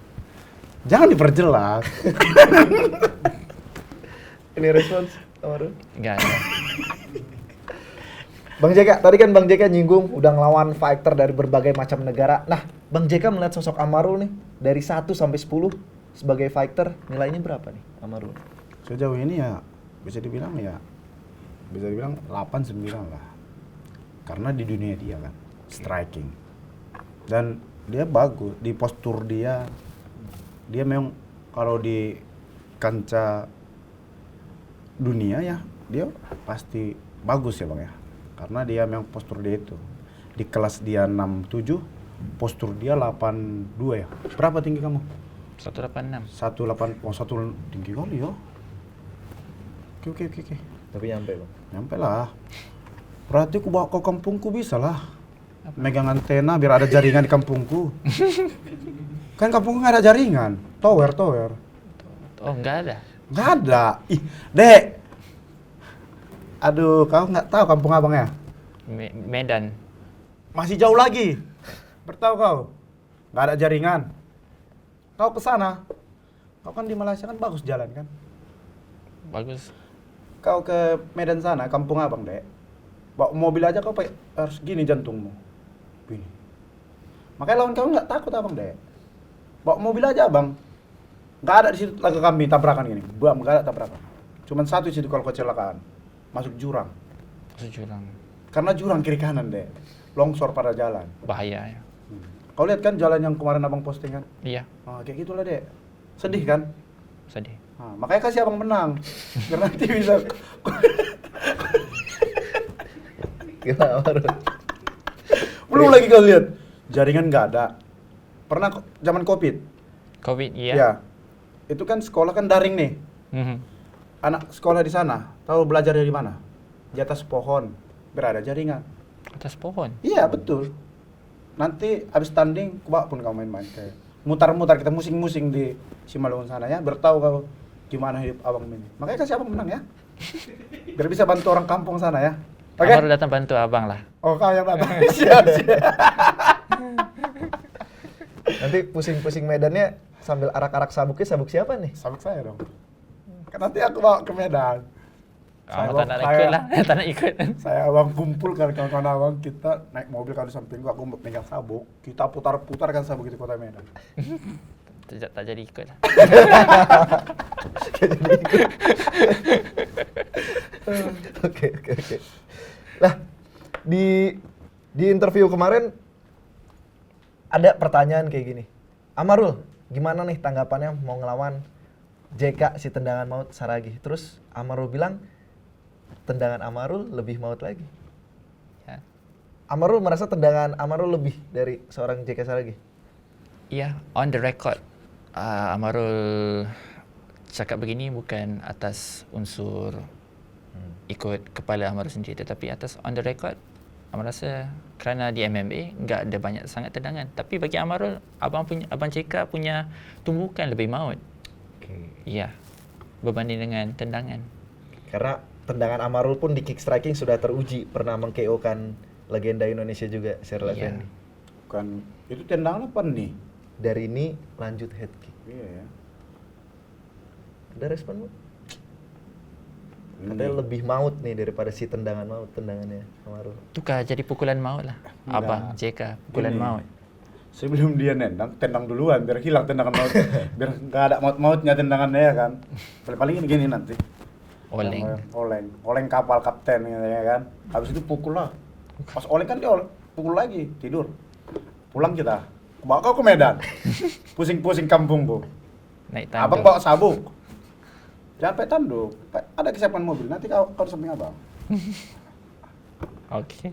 Jangan diperjelas. Ini respons Amarul? Enggak ada. Bang JK, tadi kan Bang JK nyinggung udah ngelawan fighter dari berbagai macam negara. Nah, Bang JK melihat sosok Amarul nih dari 1 sampai 10 sebagai fighter, nilainya berapa nih Amarul? Sejauh ini ya bisa dibilang 8-9 lah. Karena di dunia dia kan striking. Dan dia bagus di postur dia memang kalau di kancah dunia ya dia pasti bagus ya Bang ya, karena dia memang postur dia itu di kelas dia 67, postur dia 82 ya. Berapa tinggi kamu? 186. 18, oh satu tinggi kali ya. Oke. Tapi nyampe Bang. Nyampe lah. Berarti ku bawa ke kampungku bisa lah. Megang antena biar ada jaringan di kampungku. Kan kampungku nggak ada jaringan. Tower. Oh, enggak ada. Nggak ada. Ih, Dek. Aduh, kau nggak tahu kampung abang ya? Medan. Masih jauh lagi. Bertahu kau? Nggak ada jaringan. Kau ke sana. Kau kan di Malaysia kan bagus jalan kan? Bagus. Kau ke Medan sana, kampung abang, Dek. Bawa mobil aja kau harus gini jantungmu. Gini. Makanya lawan kau nggak takut abang, Dek. Bawa mobil aja abang. Nggak ada di situ laga kami tabrakan gini. Bam, nggak ada tabrakan. Cuman satu di situ kalau kecelakaan. Masuk jurang. Karena jurang kiri kanan, Dek. Longsor pada jalan. Bahaya ya. Kau lihat kan jalan yang kemarin abang posting kan? Iya, Kayak gitulah, Dek. Sedih kan? sedih. Makanya kasih abang menang. Biar nanti bisa. Gimana Amarul? Belum lagi kau lihat. Jaringan nggak ada. Pernah zaman COVID? Covid, iya. Ya. Itu kan sekolah kan daring nih. Mhm. Anak sekolah di sana, tahu belajar dari mana? Di atas pohon. Biar ada jaringan. Atas pohon. Iya, betul. Nanti habis tanding, bawa pun kau main-main kayak mutar-mutar kita musing-musing di Simalungun sana ya, bertahu kau gimana hidup abang ini. Makanya kasih abang menang ya. Biar bisa bantu orang kampung sana ya. Oke? Baru datang bantu abang lah. Oh, kau yang datang. Siap. Nanti pusing-pusing medannya sambil arak-arak sabuknya, sabuk siapa nih? Sabuk saya dong. Kan nanti aku bawa ke Medan. Tak nak ikut lah. Tak nak ikut. Saya abang kumpul kan kawan-kawan abang, kita naik mobil kalau di samping gua, aku pegang sabuk, kita putar-putar kan sabuk di kota Medan. Tak jadi ikut lah. Oke. Lah, di interview kemarin ada pertanyaan kayak gini. Amarul, gimana nih tanggapannya mau ngelawan JK si tendangan maut Saragi? Terus Amarul bilang, tendangan Amarul lebih maut lagi. Ya. Amarul merasa tendangan Amarul lebih dari seorang JK Saragi. Ya, on the record, Amarul cakap begini bukan atas unsur ikut kepala Amarul sendiri, tetapi atas on the record, Amarul rasa kerana di MMA enggak ada banyak sangat tendangan. Tapi bagi Amarul, Abang JK punya tumbukan lebih maut. Okay. Ya, berbanding dengan tendangan. Karena tendangan Amarul pun di kick striking sudah teruji, pernah meng-KO-kan legenda Indonesia juga, Cyril Iya. Effendi. Bukan itu tendangan apa nih? Dari ini lanjut head kick. Iya ya. Ada respon Bu? Katanya lebih maut nih daripada si tendangan maut, tendangannya Amarul. Tukar jadi pukulan maut lah. Enggak. Abang JK, pukulan Ini, maut. Sebelum dia nendang, tendang duluan biar hilang tendangan maut. Biar nggak ada maut-mautnya tendangannya ya kan. Paling ini gini nanti. Oleng. Oleng kapal kapten ya kan. Habis itu pukul lah. Pas oleng kan dia pukul lagi, tidur. Pulang kita. Bawa kau ke Medan. Pusing-pusing kampung bu. Naik tanduk. Abang bawa sabuk. Jangan pakai tanduk. Ada kesiapan mobil. Nanti kau di samping abang. Okey.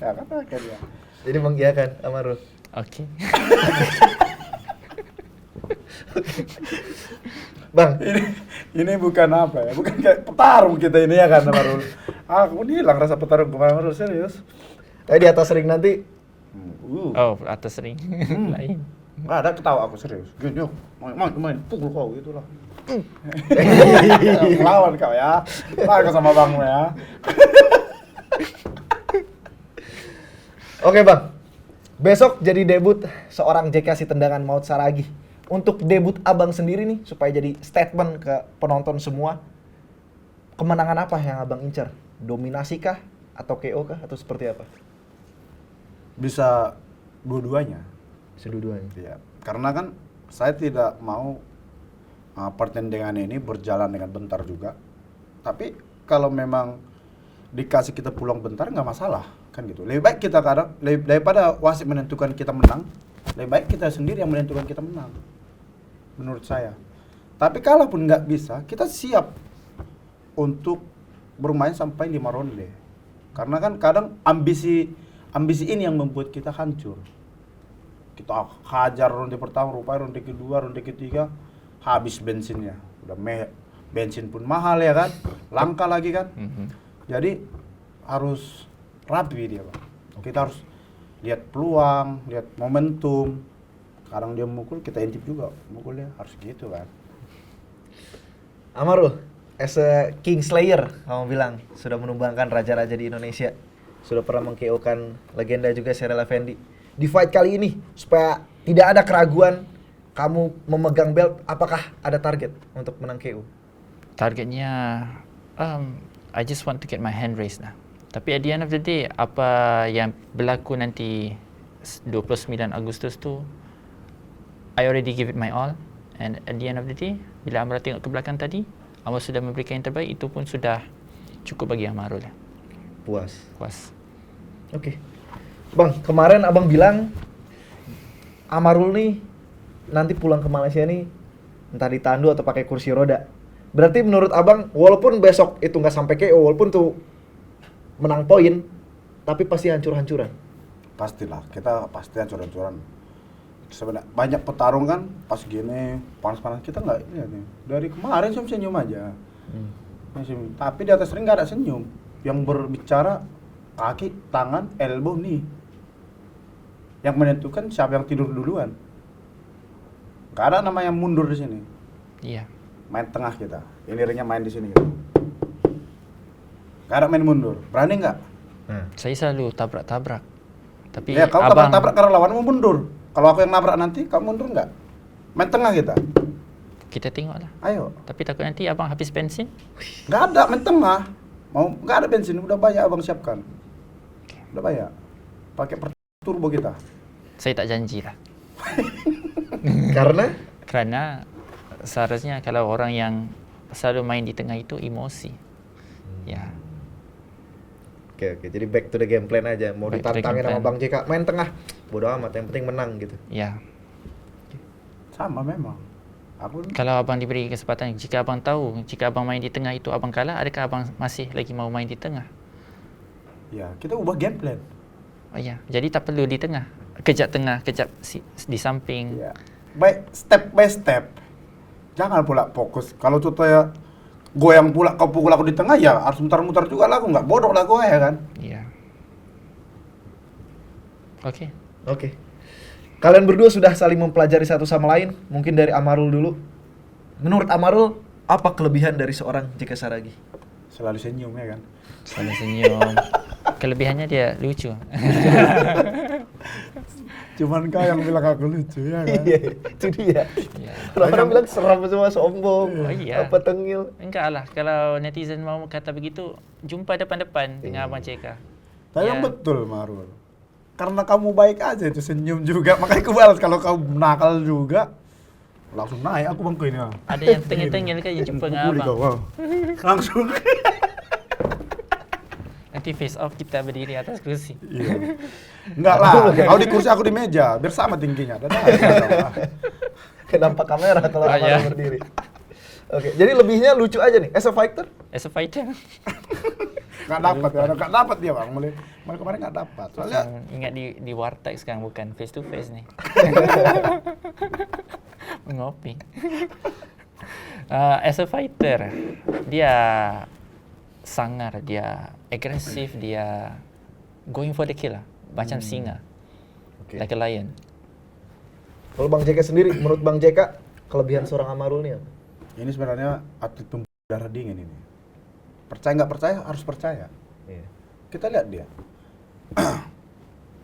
Ya kan pakai dia. Jadi mengiyakan Amarul. Okey. Bang, Ini bukan apa ya, bukan kayak petarung kita ini ya kan Amarul. Aku ini hilang rasa petarung kemarin Amarul, serius. di atas ring nanti Oh, atas ring. Lain. Nggak ada ketawa aku serius. Gini yuk, main, pukul kau gitu lah. Lawan kau ya, lawan sama bangmu ya. Oke Bang, besok jadi debut seorang JK si tendangan maut Saragi. Untuk debut abang sendiri nih, supaya jadi statement ke penonton semua, kemenangan apa yang abang incar? Dominasi kah? Atau KO kah? Atau seperti apa? Bisa dua-duanya. Sedua-duanya. Ya, karena kan saya tidak mau pertandingan ini berjalan dengan bentar juga. Tapi kalau memang dikasih kita pulang bentar nggak masalah, kan gitu. Lebih baik kita daripada wasit menentukan kita menang, lebih baik kita sendiri yang menentukan kita menang. Menurut saya. Tapi kalaupun nggak bisa, kita siap untuk bermain sampai 5 ronde. Karena kan kadang ambisi ini yang membuat kita hancur. Kita hajar ronde pertama, rupanya ronde kedua, ronde ketiga habis bensinnya. Udah bensin pun mahal ya kan, langka lagi kan. Jadi harus rapi dia, Bang. Kita harus lihat peluang, lihat momentum. Kadang dia mukul, kita intip juga mukulnya, harus gitu kan. Amarul, as a King Slayer, kamu bilang sudah menumbangkan raja-raja di Indonesia, sudah pernah meng-KO-kan legenda juga Cyril Effendi. Di fight kali ini, supaya tidak ada keraguan, kamu memegang belt, apakah ada target untuk menang KO? Targetnya, I just want to get my hand raised lah. Tapi at the end of the day, apa yang berlaku nanti 29 Agustus tu, I already give it my all. And at the end of the day, bila Amra tengok ke belakang tadi, Amra sudah memberikan yang terbaik, itu pun sudah cukup bagi Amarul lah. Puas. Puas. Oke. Bang, kemarin abang bilang Amarul nih nanti pulang ke Malaysia nih entah ditandu atau pakai kursi roda. Berarti menurut abang, walaupun besok itu nggak sampai KO, walaupun tuh menang poin, tapi pasti hancur-hancuran. Pastilah, kita pasti hancur-hancuran. Sebenarnya banyak petarung kan pas gini panas-panas kita nggak lihat nih. Dari kemarin senyum aja. Senyum. Tapi di atas ring nggak ada senyum. Yang berbicara kaki, tangan, elbow nih. Yang menentukan siapa yang tidur duluan. Nggak ada nama yang mundur di sini. Iya. Main tengah kita. Ini ringnya main di sini gitu. Nggak ada main mundur. Berani nggak? Saya selalu tabrak-tabrak. Tapi Ya, kamu abang tabrak karena lawanmu mundur. Kalau aku yang nabrak nanti, kamu mundur nggak? Main tengah kita. kita tengoklah. Ayo. Tapi takut nanti abang habis bensin. Nggak ada, main tengah. Nggak ada bensin, udah banyak abang siapkan. Udah banyak. Pakai turbo kita. Saya tak janji lah. Karena Kerana seharusnya kalau orang yang selalu main di tengah itu emosi. Ya. Oke, jadi back to the game plan aja. Mau Back to the ditantangin game sama plan. Bang JK, main tengah. Bodoh amat, yang penting menang gitu. Ya. Sama memang. Aku Kalau abang diberi kesempatan, jika abang tahu, jika abang main di tengah itu abang kalah, adakah abang masih lagi mau main di tengah? ya kita ubah game plan. Oh ya, jadi tak perlu di tengah. Kejap tengah, kejap di samping. Ya. Baik step by step. Jangan pula fokus. Kalau contohnya goyang pula kau pukul aku di tengah ya harus mutar-mutar juga lah, aku nggak bodoh lah gue ya kan. Iya. Oke. Oke. Kalian berdua sudah saling mempelajari satu sama lain. Mungkin dari Amarul dulu. Menurut Amarul, apa kelebihan dari seorang JK Saragi? Selalu senyum ya kan. Selalu senyum. Kelebihannya dia lucu. Cuman kau yang bilang aku lucu ya kan. Iya, itu dia. Iya. Orang-orang bilang seram semua, sombong, Oh iya. apa tengil. Enggak lah, kalau netizen mau kata begitu, jumpa depan-depan dengan Abang CK. Tapi Ya. yang betul Marul. Karena kamu baik aja itu senyum juga, makanya aku balas. Kalau kau nakal juga langsung naik aku bangku ini. Ada yang tengil-tengil kan yang jumpa dengan Pukuli abang. kau, wow. Langsung. Nanti face off kita berdiri atas kursi. Iya. Enggak lah, kau di kursi aku di meja, biar sama tingginya. Dadah. Nampak kamera kalau Oh, Amarul iya. berdiri. Oke, jadi lebihnya lucu aja nih. As a fighter, As a fighter, Nggak dapat ya, nggak dapat dia bang. Mulai kemarin nggak dapat. Soalnya ingat di warteg sekarang bukan face to face nih. Ngopi. As a fighter, dia sangar, dia agresif, dia going for the kill lah. Macam singa, Oke. like a lion. Kalau Bang JK sendiri, menurut Bang JK, kelebihan seorang Amarul nih apa? ini sebenarnya atlet darah dingin ini. Percaya nggak percaya harus percaya. Iya. Kita lihat dia.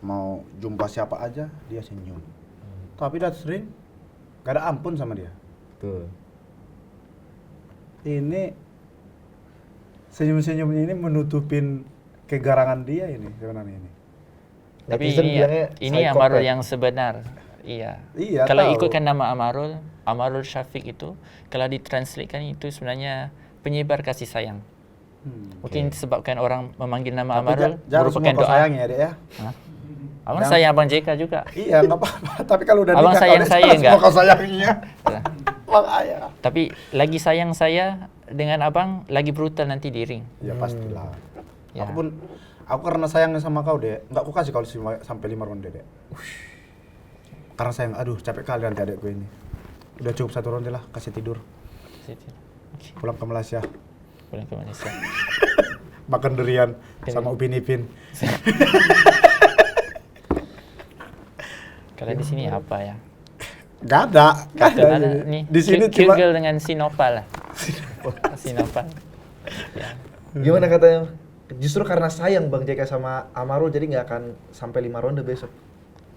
Mau jumpa siapa aja dia senyum. Tapi dah sering gak ada ampun sama dia. Tuh. Ini senyum-senyumnya ini menutupin kegarangan dia ini sebenarnya ini. Tapi Netizen bilangnya ini psychopath. Amarul yang sebenar. Iya. Iya, Kalau tahu. ikutkan nama Amarul Syafiq itu, kalau ditranslatekan itu sebenarnya penyebar kasih sayang. Mungkin disebabkan orang memanggil nama Tapi Amarul jangan merupakan semua kau doa. sayang ya dek ya. Hah? Abang Jangan- sayang Abang JK juga. Iya nggak apa-apa. Tapi kalau udah Abang nikah, sayang kalau saya semua nggak? kau sayanginya. Ya. Makanya. Tapi lagi sayang saya dengan abang, lagi brutal nanti di ring. Ya pastilah. Ya. Aku karena sayang sama kau dek, nggak aku kasih kau sampai 5 ronde dek. Karena sayang, aduh capek kali nanti adekku ini. Udah cukup 1 ronde lah, kasih tidur. Situ. Oke, Pulang ke Malaysia, pulang ke Malaysia. makan durian sama Upin Ipin. Kalau di sini apa ya? Gak ada. Gak Kartun ada. ada nih. Di sini Cute cuma Girl dengan Sinopal lah. Sinopal. Ya. Gimana katanya? Justru karena sayang Bang JK sama Amarul jadi nggak akan sampai 5 ronde besok.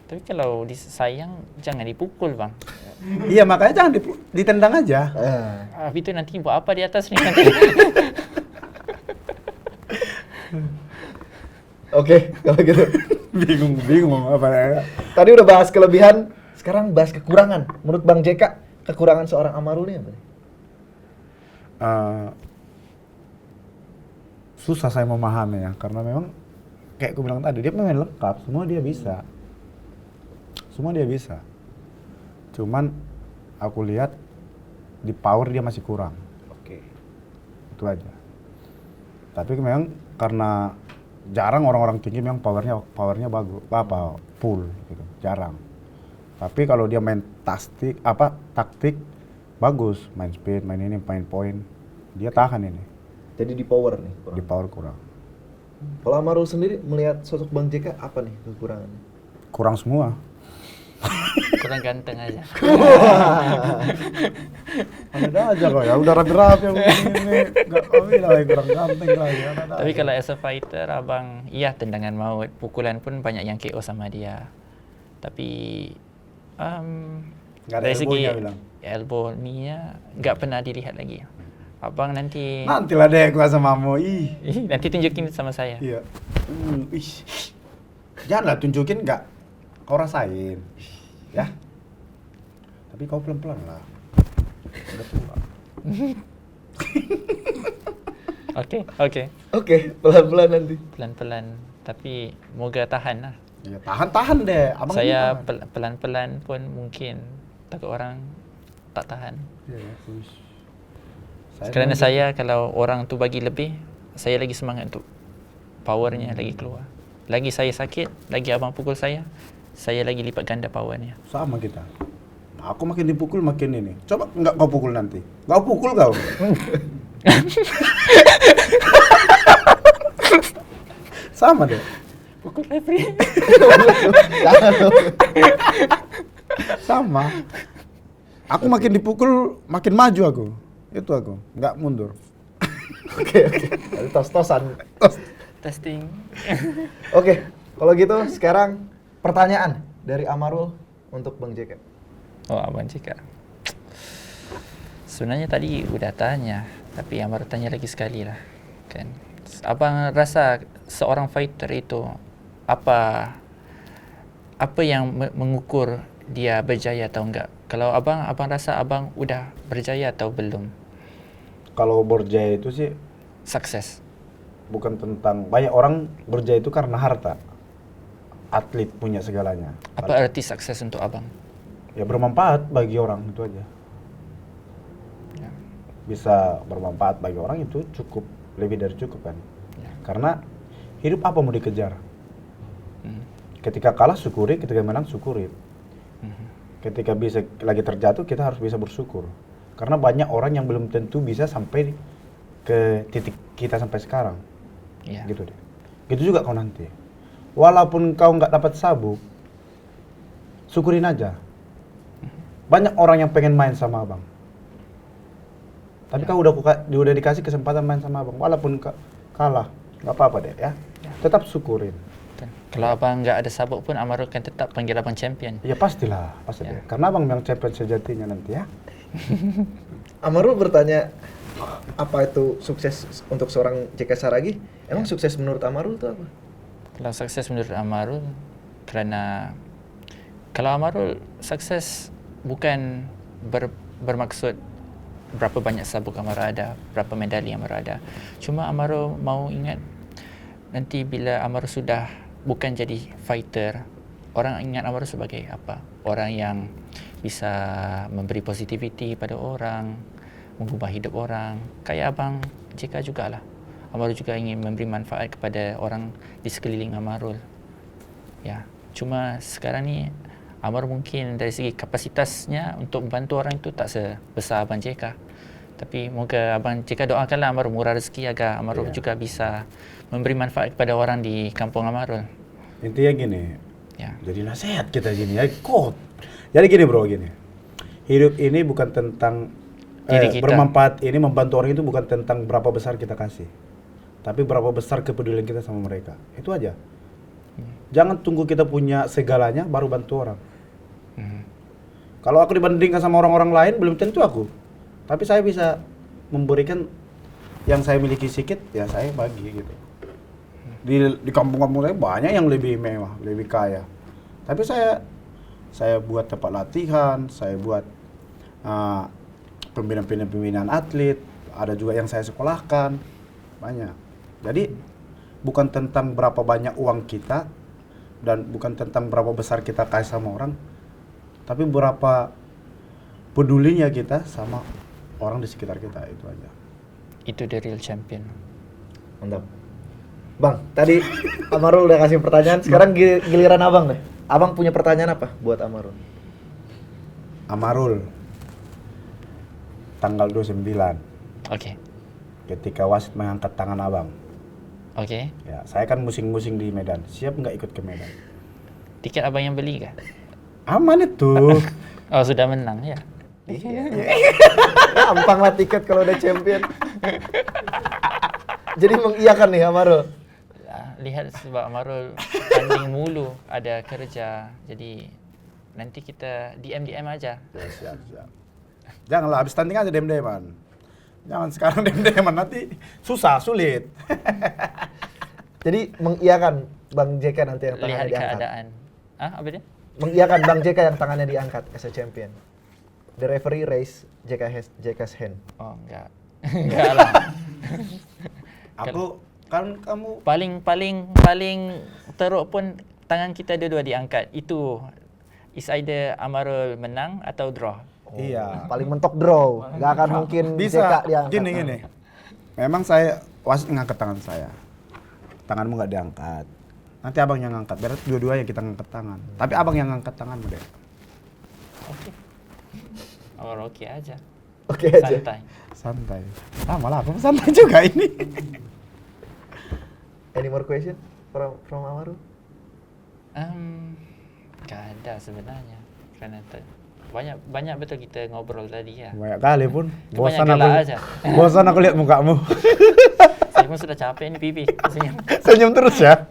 Tapi kalau disayang jangan dipukul bang. Iya makanya jangan ditendang aja. Habis itu nanti buat apa di atas nih nanti? Oke, kalau gitu. Bingung apa ya. Tadi udah bahas kelebihan, sekarang bahas kekurangan. Menurut Bang JK, kekurangan seorang Amarul ini apa nih? Susah saya memahami ya, karena memang kayak aku bilang tadi, dia pemain lengkap, semua dia bisa. Semua dia bisa. Cuman aku lihat di power dia masih kurang. Oke. Itu aja. Tapi memang karena jarang orang-orang tinggi memang powernya bagus, full gitu. Jarang. Tapi kalau dia main taktik bagus, main speed, main ini, main point, dia tahan ini. Jadi di power nih. kurang. Di power kurang. Kalau Amarul sendiri melihat sosok Bang JK apa nih kekurangannya? Kurang semua. Kurang ganteng aja. Ada aja kok ya, udah rapi-rapi aku ini. Enggak bilang lagi kurang ganteng lagi. Ada Tapi aja. kalau as a fighter abang, iya tendangan maut, pukulan pun banyak yang KO sama dia. Tapi Nggak ada dari segi elbow-nya bilang. elbow knee-nya nggak pernah dilihat lagi. Abang nanti Nantilah deh gua sama Mo. Ih. nanti tunjukin sama saya. Iya. Ih. Janganlah tunjukin enggak. Kau rasain. Ya. Tapi kau pelan-pelan lah. Udah tua. Oke, Oke, pelan-pelan nanti. pelan-pelan. Tapi moga tahan lah. Iya, tahan deh. Abang Saya ini tahan. pelan-pelan pun mungkin takut orang tak tahan. Iya ya. Kerana saya kalau orang tu bagi lebih, saya lagi semangat untuk powernya lagi keluar. Lagi saya sakit, lagi abang pukul saya lagi lipat ganda powernya. Sama kita. Aku makin dipukul makin ini. Coba nggak kau pukul nanti. Nggak pukul kau. Sama deh. Pukul referee. Jangan dong. Sama. Aku makin dipukul makin maju aku. Itu aku. Nggak mundur. Oke. Jadi tos-tosan. Testing. Oke, kalau gitu sekarang pertanyaan dari Amarul untuk Bang JK. Oh, abang cakap. Sebenarnya tadi udah tanya, tapi Amar tanya lagi sekali lah, kan. Abang rasa seorang fighter itu apa yang mengukur dia berjaya atau enggak? Kalau abang rasa abang udah berjaya atau belum? Kalau berjaya itu sih Sukses. bukan tentang banyak orang berjaya itu karena harta. Atlet punya segalanya. Apa arti sukses untuk abang? Ya bermanfaat bagi orang itu aja. Ya. Bisa bermanfaat bagi orang itu cukup, lebih dari cukup kan. Ya. Karena hidup apa mau dikejar? Hmm. Ketika kalah syukuri, ketika menang syukuri. Mhm. Ketika bisa lagi terjatuh kita harus bisa bersyukur. Karena banyak orang yang belum tentu bisa sampai ke titik kita sampai sekarang. Ya. Gitu deh. Gitu juga kau nanti. Walaupun kau nggak dapat sabuk, syukurin aja. Banyak orang yang pengen main sama abang. Tapi kau udah dikasih kesempatan main sama abang. Walaupun kalah, nggak apa-apa deh ya. Tetap syukurin. Kan. Kalau abang nggak ada sabuk pun Amar akan tetap panggil abang champion. Ya pastilah, pasti Ya. deh. Karena abang yang champion sejatinya nanti ya. Amarul bertanya, apa itu sukses untuk seorang JK Saragi? Emang sukses menurut Amarul itu apa? Kalau sukses menurut Amarul, kerana kalau Amarul sukses bukan bermaksud berapa banyak sabuk Amarul ada, berapa medali Amarul ada. Cuma Amarul mau ingat nanti bila Amarul sudah bukan jadi fighter, orang ingat Amarul sebagai apa? Orang yang bisa memberi positivity pada orang, mengubah hidup orang. Kayak abang JK jugalah. Amarul juga ingin memberi manfaat kepada orang di sekeliling Amarul. Ya, cuma sekarang ni Amarul mungkin dari segi kapasitasnya untuk membantu orang itu tak sebesar abang JK. Tapi moga abang JK doakanlah Amarul murah rezeki agar Amarul juga bisa memberi manfaat kepada orang di kampung Amarul. Intinya gini, Ya. jadi nasihat kita gini ya, quote. Jadi gini bro, gini. Hidup ini bukan tentang Diri kita. bermanfaat ini membantu orang itu bukan tentang berapa besar kita kasih. Tapi berapa besar kepedulian kita sama mereka. Itu aja. Jangan tunggu kita punya segalanya baru bantu orang. Kalau aku dibandingkan sama orang-orang lain belum tentu aku. Tapi saya bisa memberikan yang saya miliki sedikit, ya saya bagi gitu. Di kampung-kampung saya banyak yang lebih mewah, lebih kaya. Tapi saya buat tempat latihan, saya buat pembinaan atlet, ada juga yang saya sekolahkan, banyak. Jadi bukan tentang berapa banyak uang kita dan bukan tentang berapa besar kita kasih sama orang, tapi berapa pedulinya kita sama orang di sekitar kita, itu aja. Itu the real champion. Mantap. Bang, tadi Amarul udah kasih pertanyaan, sekarang giliran abang deh. Abang punya pertanyaan apa buat Amarul? Amarul, tanggal 29, Okey. ketika wasit mengangkat tangan abang. Okey. Ya, saya kan musing-musing di Medan. Siap nggak ikut ke Medan? Tiket abang yang beli kah? Aman itu. Oh, sudah menang ya. Gampang lah tiket kalau udah champion. Jadi mengiyakan nih Amarul. Lihat sebab Amarul tanding mulu, ada kerja. Jadi nanti kita DM aja. Ya, siap. Janganlah habis tanding aja dem-deman. Jangan sekarang dem-deman, nanti susah, sulit. Jadi mengiyakan Bang JK nanti yang tangannya Lihat diangkat. keadaan. Apa dia? Mengiyakan Bang JK yang tangannya diangkat as a champion. The referee raise JK's hand. Oh, enggak. Enggak lah. Aku kan kamu Paling teruk pun tangan kita dua-dua diangkat. Itu is either Amarul menang atau draw. Iya. Paling mentok draw. Nggak akan mungkin Bisa. JK diangkat. Gini. Memang saya wasit ngangkat tangan saya. Tanganmu nggak diangkat. Nanti abang yang ngangkat. Berarti dua-duanya kita ngangkat tangan. Tapi abang yang ngangkat tanganmu deh. Oke. Oke aja. Oke aja. Santai. Ah malah apa santai juga ini. Any more question from Amaru? Gak ada sebenarnya. Karena banyak betul kita ngobrol tadi ya. Banyak kali pun. Banyak gelak aja. Bosan aku lihat mukamu. Saya pun sudah capek ini pipi. Senyum. Senyum terus ya.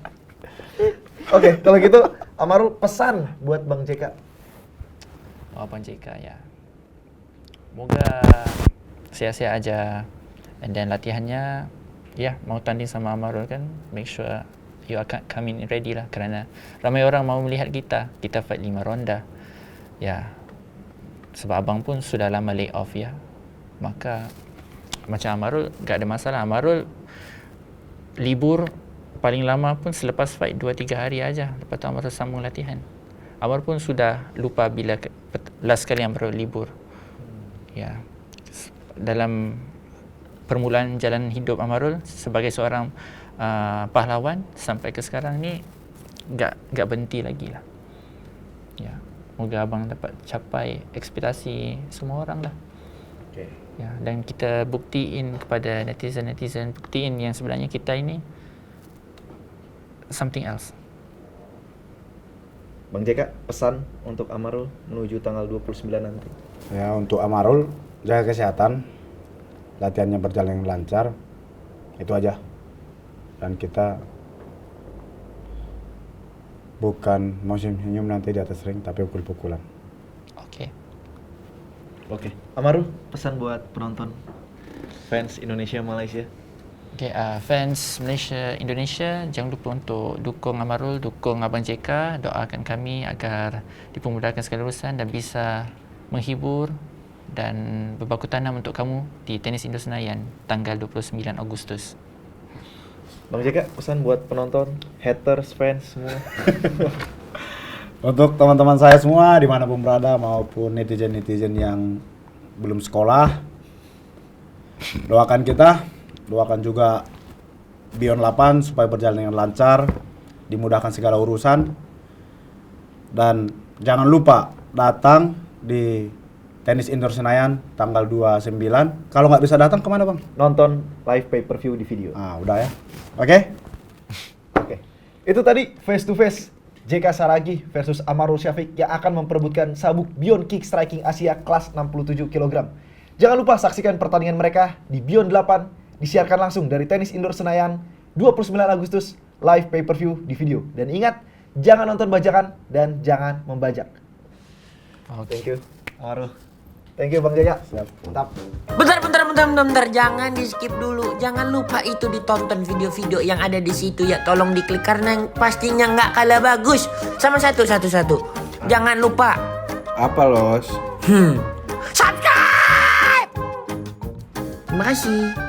Oke, kalau gitu Amaru pesan buat Bang JK. Abang JK ya. Moga sia-sia aja. And then latihannya, ya mau tanding sama Amarul kan, make sure you akan come in ready lah. Kerana ramai orang mau melihat kita. Kita fight 5 ronda. Ya, sebab abang pun sudah lama lay off ya. Maka macam Amarul, gak ada masalah. Amarul libur paling lama pun selepas fight 2-3 hari aja. Lepas tu Amarul sambung latihan. Amarul pun sudah lupa bila last kali Amarul libur. Ya, dalam permulaan jalan hidup Amarul sebagai seorang pahlawan sampai ke sekarang ni gak berhenti lagi lah. Ya, moga abang dapat capai ekspektasi semua orang lah. Okay. Ya, dan kita buktiin kepada netizen, buktiin yang sebenarnya kita ini something else. Bang JK, pesan untuk Amarul menuju tanggal 29 nanti. Ya untuk Amarul, jaga kesehatan, latihannya berjalan lancar, itu aja. Dan kita bukan mau senyum nanti di atas ring, tapi pukul-pukulan. Oke. Amarul, pesan buat penonton fans Indonesia Malaysia. Okay, fans Malaysia, Indonesia, jangan lupa untuk dukung Amarul, dukung Abang JK, doakan kami agar dipermudahkan segala urusan dan bisa menghibur dan berbaku tanam untuk kamu di Tenis Indo Senayan tanggal 29 Agustus. Bang JK, pesan buat penonton, haters, fans semua. Untuk teman-teman saya semua dimanapun berada maupun netizen-netizen yang belum sekolah, doakan kita, doakan juga Beyond 8 supaya berjalan dengan lancar, dimudahkan segala urusan, dan jangan lupa datang di Tenis Indoor Senayan tanggal 29. Kalau nggak bisa datang kemana bang? Nonton live pay-per-view di video. Ah udah ya, oke? Oke. Itu tadi face to face JK Saragih versus Amarul Syafiq yang akan memperebutkan sabuk Beyond Kick Striking Asia kelas 67 kg. Jangan lupa saksikan pertandingan mereka di Beyond 8, disiarkan langsung dari Tenis Indoor Senayan 29 Agustus, live pay-per-view di video. Dan ingat, jangan nonton bajakan dan jangan membajak. Thank you, Amarul. Thank you Bang Jaya. Siap. Mantap. Bentar, jangan di skip dulu. Jangan lupa itu ditonton video-video yang ada di situ ya. Tolong diklik karena pastinya nggak kalah bagus. Sama satu. Jangan lupa. Apa los? Subscribe. Terima kasih.